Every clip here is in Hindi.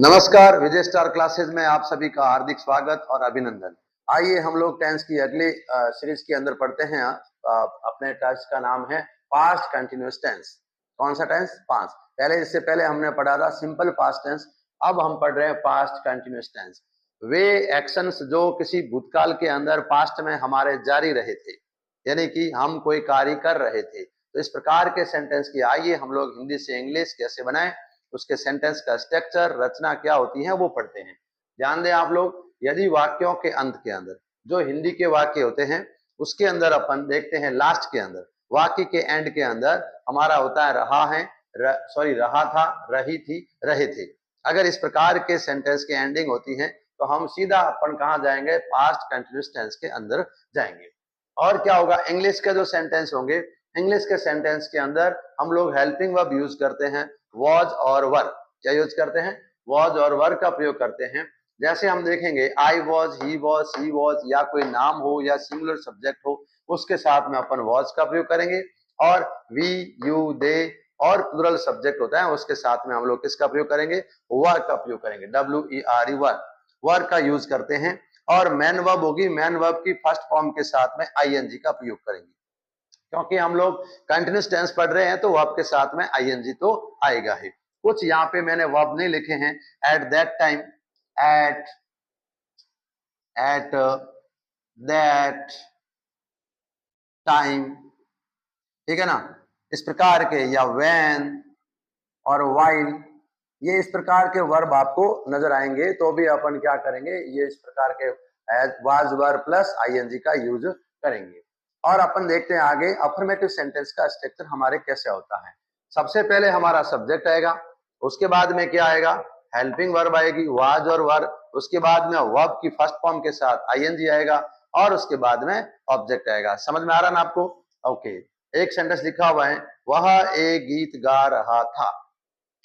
नमस्कार, विजय स्टार क्लासेस में आप सभी का हार्दिक स्वागत और अभिनंदन। आइए हम लोग टेंस की अगली सीरीज के अंदर पढ़ते हैं। अपने टेंस का नाम है पास्ट कंटिन्यूअस टेंस। कौन सा टेंस? पास्ट। इससे पहले हमने पढ़ा था सिंपल पास्ट टेंस। अब हम पढ़ रहे हैं पास्ट कंटिन्यूअस टेंस। वे एक्शंस जो किसी भूतकाल के अंदर पास्ट में हमारे जारी रहे थे, यानी कि हम कोई कार्य कर रहे थे, तो इस प्रकार के सेंटेंस की आइए हम लोग हिंदी से इंग्लिश कैसे बनाएं, उसके सेंटेंस का स्ट्रक्चर, रचना क्या होती है वो पढ़ते हैं। ध्यान दें आप लोग, यदि वाक्यों के अंत के अंदर जो हिंदी के वाक्य होते हैं उसके अंदर अपन देखते हैं लास्ट के अंदर, वाक्य के एंड के अंदर हमारा होता है रहा है, रहा था, रही थी, रहे थे। अगर इस प्रकार के सेंटेंस की एंडिंग होती है तो हम सीधा अपन कहाँ जाएंगे? पास्ट कंटिन्यूअस टेंस के अंदर जाएंगे। और क्या होगा? इंग्लिश के जो सेंटेंस होंगे, इंग्लिश के सेंटेंस के अंदर हम लोग हेल्पिंग वर्ब यूज करते हैं, वॉज और वर। क्या यूज करते हैं? वॉज और वर का प्रयोग करते हैं। जैसे हम देखेंगे I was, he was, she was, या कोई नाम हो या सिंगुलर सब्जेक्ट हो उसके साथ में अपन वॉज का प्रयोग करेंगे। और वी, यू, दे और प्लुरल सब्जेक्ट होता है उसके साथ में हम लोग किसका प्रयोग करेंगे? वर का प्रयोग करेंगे, WERE, वर। वर का यूज करते हैं। और मैन वर्ब होगी, मैन वर्ब की फर्स्ट फॉर्म के साथ में ING का प्रयोग करेंगे, क्योंकि हम लोग कंटिन्यूअस टेंस पढ़ रहे हैं तो वर्ब के साथ में ING तो आएगा ही। कुछ यहाँ पे मैंने वर्ब नहीं लिखे हैं। At that time, at that time, ठीक है ना, इस प्रकार के, या व्हेन और व्हाइल, ये इस प्रकार के वर्ब आपको नजर आएंगे। तो भी अपन क्या करेंगे? ये इस प्रकार के वाज वर प्लस ING का यूज करेंगे। और अपन देखते हैं आगे अफर्मेटिव सेंटेंस का स्ट्रक्चर हमारे कैसे होता है। सबसे पहले हमारा सब्जेक्ट आएगा, उसके बाद में क्या आएगा? हेल्पिंग वर्ब आएगी, वाज और वर। उसके बाद में वर्ब की फर्स्ट फॉर्म के साथ ING आएगा और उसके बाद में ऑब्जेक्ट आएगा। समझ में आ रहा ना आपको? ओके। एक सेंटेंस लिखा हुआ है, वह एक गीत गा रहा था।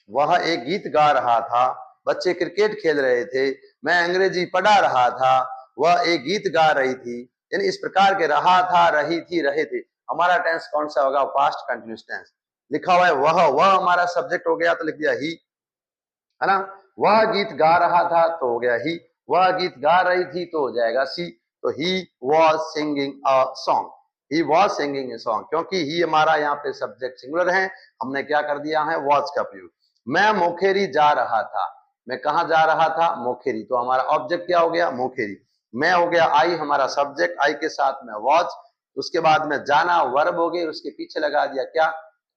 वह एक गीत गा रहा था, बच्चे क्रिकेट खेल रहे थे, मैं अंग्रेजी पढ़ा रहा था, वह एक गीत गा रही थी। यानी इस प्रकार के रहा था, रही थी, रहे थे। हमारा टेंस कौन सा होगा? Past continuous tense. लिखा हुआ है वह हमारा सब्जेक्ट हो गया तो लिख दिया ही, है ना। वह गीत गा रहा था तो हो गया ही, वह गीत गा रही थी तो हो जाएगा सी। तो he was singing a song, he was singing a song, क्योंकि ही हमारा यहाँ पे सब्जेक्ट सिंगुलर है, हमने क्या कर दिया है? वॉज का प्रयोग। मैं मोखेरी जा रहा था, मैं कहा जा रहा था? मोखेरी। तो हमारा ऑब्जेक्ट क्या हो गया? मोखेरी। मैं हो गया आई, हमारा सब्जेक्ट, आई के साथ में वॉज। उसके बाद में जाना वर्ब हो गई, उसके पीछे लगा दिया क्या?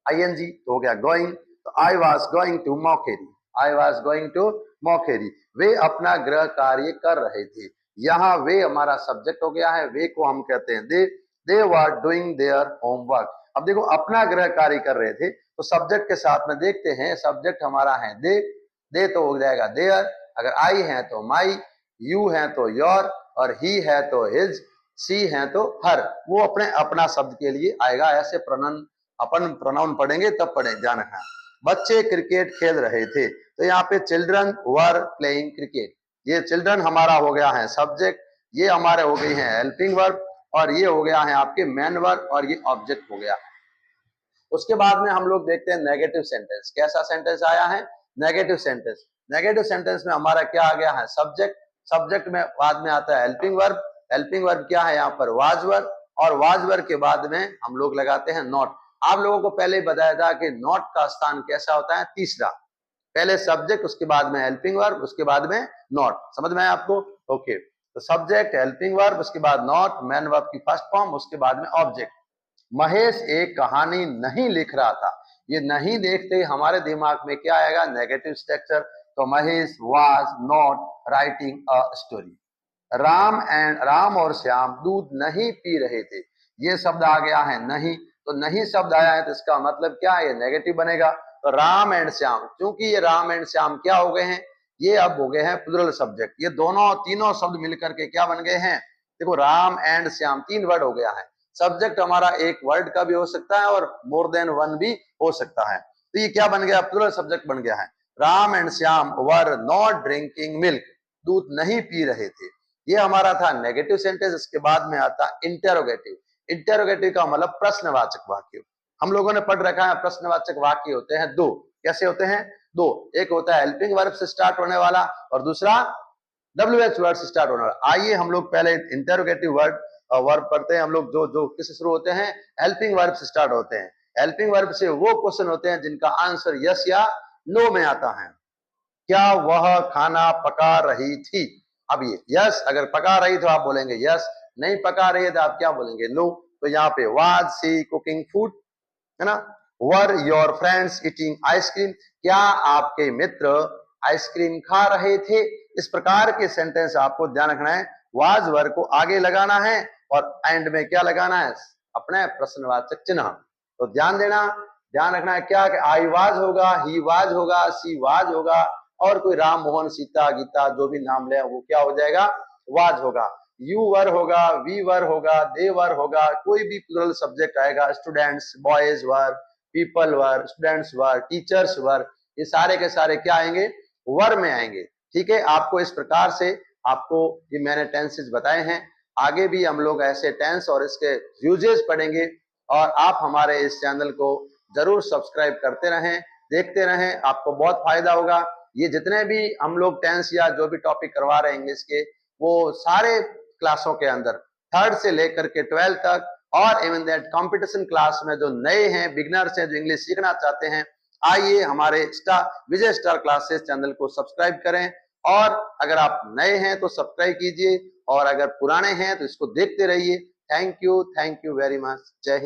ING, तो हो गया गोइंग। तो I was going to Mokheri, I was going to Mokheri. वे अपना गृह कार्य कर रहे थे। यहाँ वे हमारा सब्जेक्ट हो गया है, वे को हम कहते हैं दे वर डूइंग देयर होमवर्क। अब देखो, अपना गृह कार्य कर रहे थे तो सब्जेक्ट के साथ में देखते हैं, सब्जेक्ट हमारा है दे तो हो जाएगा देयर, अगर आई है तो माई, यू है तो योर, और ही है तो हिज, सी है तो हर। वो अपना शब्द के लिए आएगा। ऐसे अपन प्रोनाउन पढ़ेंगे तब पढ़े, ध्यान रखना। बच्चे क्रिकेट खेल रहे थे, तो यहाँ पे चिल्ड्रन वर प्लेइंग क्रिकेट। ये चिल्ड्रन हमारा हो गया है सब्जेक्ट, ये हमारे हो गई है हेल्पिंग वर्ब, और ये हो गया है आपके मैन वर्ब, और ये ऑब्जेक्ट हो गया। उसके बाद में हम लोग देखते हैं नेगेटिव सेंटेंस। कैसा सेंटेंस आया है? Negative sentence. नेगेटिव सेंटेंस में हमारा क्या आ गया है? सब्जेक्ट। सब्जेक्ट में बाद में आता है हेल्पिंग वर्ब। हेल्पिंग वर्ब क्या है यहाँ पर? Was verb. और वाज वर्ब के बाद में हम लोग लगाते हैं नॉट। आप लोगों को पहले ही बताया था कि नॉट का स्थान कैसा होता है? तीसरा। पहले सब्जेक्ट, उसके बाद में हेल्पिंग वर्ब, उसके बाद में नॉट। समझ में आया आपको? ओके। तो सब्जेक्ट, हेल्पिंग वर्ब, उसके बाद नॉट, मैन वर्ब की फर्स्ट फॉर्म, उसके बाद में ऑब्जेक्ट। महेश एक कहानी नहीं लिख रहा था। ये नहीं देखते ही हमारे दिमाग में क्या आएगा? Negative structure. तो Mahesh was not writing a story. Ram और श्याम दूध नहीं पी रहे थे। ये शब्द आ गया है नहीं, तो नहीं शब्द आया है तो इसका मतलब क्या है? ये नेगेटिव बनेगा। तो राम एंड श्याम, क्योंकि ये राम एंड श्याम क्या हो गए हैं? ये अब हो गए हैं प्लुरल सब्जेक्ट। ये दोनों तीनों शब्द मिलकर के क्या बन गए हैं? देखो, राम एंड श्याम, तीन वर्ड हो गया है। सब्जेक्ट हमारा एक वर्ड का भी हो सकता है और मोर देन वन भी हो सकता है। तो ये क्या बन गया? प्लुरल सब्जेक्ट बन गया है। Ram and Shyam were not drinking milk, दूध नहीं पी रहे थे। ये हमारा था नेगेटिव सेंटेंस। इसके बाद में आता इंटेरोगेटिव। इंटेरोगेटिव का मतलब प्रश्नवाचक वाक्य। हम लोगों ने पढ़ रखा है प्रश्नवाचक वाक्य होते हैं दो। कैसे होते हैं? दो, एक होता है हेल्पिंग वर्ब से स्टार्ट होने वाला और दूसरा WH वर्ड से स्टार्ट होने वाला। आइए हम लोग पहले इंटरोगेटिव वर्ब पढ़ते हैं। हम लोग जो जो किससे शुरू होते हैं, हेल्पिंग वर्ब से स्टार्ट होते हैं। हेल्पिंग वर्ब से वो क्वेश्चन होते हैं जिनका आंसर यस या नो में आता है। क्या वह खाना पका रही थी? अब ये यस, अगर पका रही तो आप बोलेंगे यस, नहीं पका रही है तो आप क्या बोलेंगे, नो। तो यहाँ पे वाज शी कुकिंग फूड, है ना। Were your friends eating ice cream, क्या आपके मित्र आइसक्रीम खा रहे थे? इस प्रकार के सेंटेंस आपको ध्यान रखना है। वाज वर्ब को आगे लगाना है और एंड में क्या लगाना है, अपने प्रश्नवाचक चिन्ह। तो ध्यान देना, ध्यान रखना है क्या कि आई वाज होगा, ही वाज होगा, सी वाज होगा और कोई राम मोहन सीता गीता जो भी नाम ले वो क्या हो जाएगा, वाज होगा। यू वर होगा, वी वर होगा, दे वर होगा, कोई भी प्लूरल सब्जेक्ट आएगा, students, boys were, people were, students were, teachers were, ये सारे के सारे क्या आएंगे, वर में आएंगे। ठीक है, आपको इस प्रकार से आपको ये मैंने टेंसेस बताए हैं। आगे भी हम लोग ऐसे टेंस और इसके यूजेस पढ़ेंगे और आप हमारे इस चैनल को जरूर सब्सक्राइब करते रहें, देखते रहें, आपको बहुत फायदा होगा। ये जितने भी हम लोग टेंस या जो भी टॉपिक करवा रहे हैं इंग्लिश के, वो सारे क्लासों के अंदर 3rd से लेकर के 12th तक और इवन दैट कंपटीशन क्लास में जो नए हैं, बिगनर्स हैं, जो इंग्लिश सीखना चाहते हैं, आइए हमारे विजय स्टार क्लासेस चैनल को सब्सक्राइब करें। और अगर आप नए हैं तो सब्सक्राइब कीजिए और अगर पुराने हैं तो इसको देखते रहिए। Thank you very much. जय हिंद।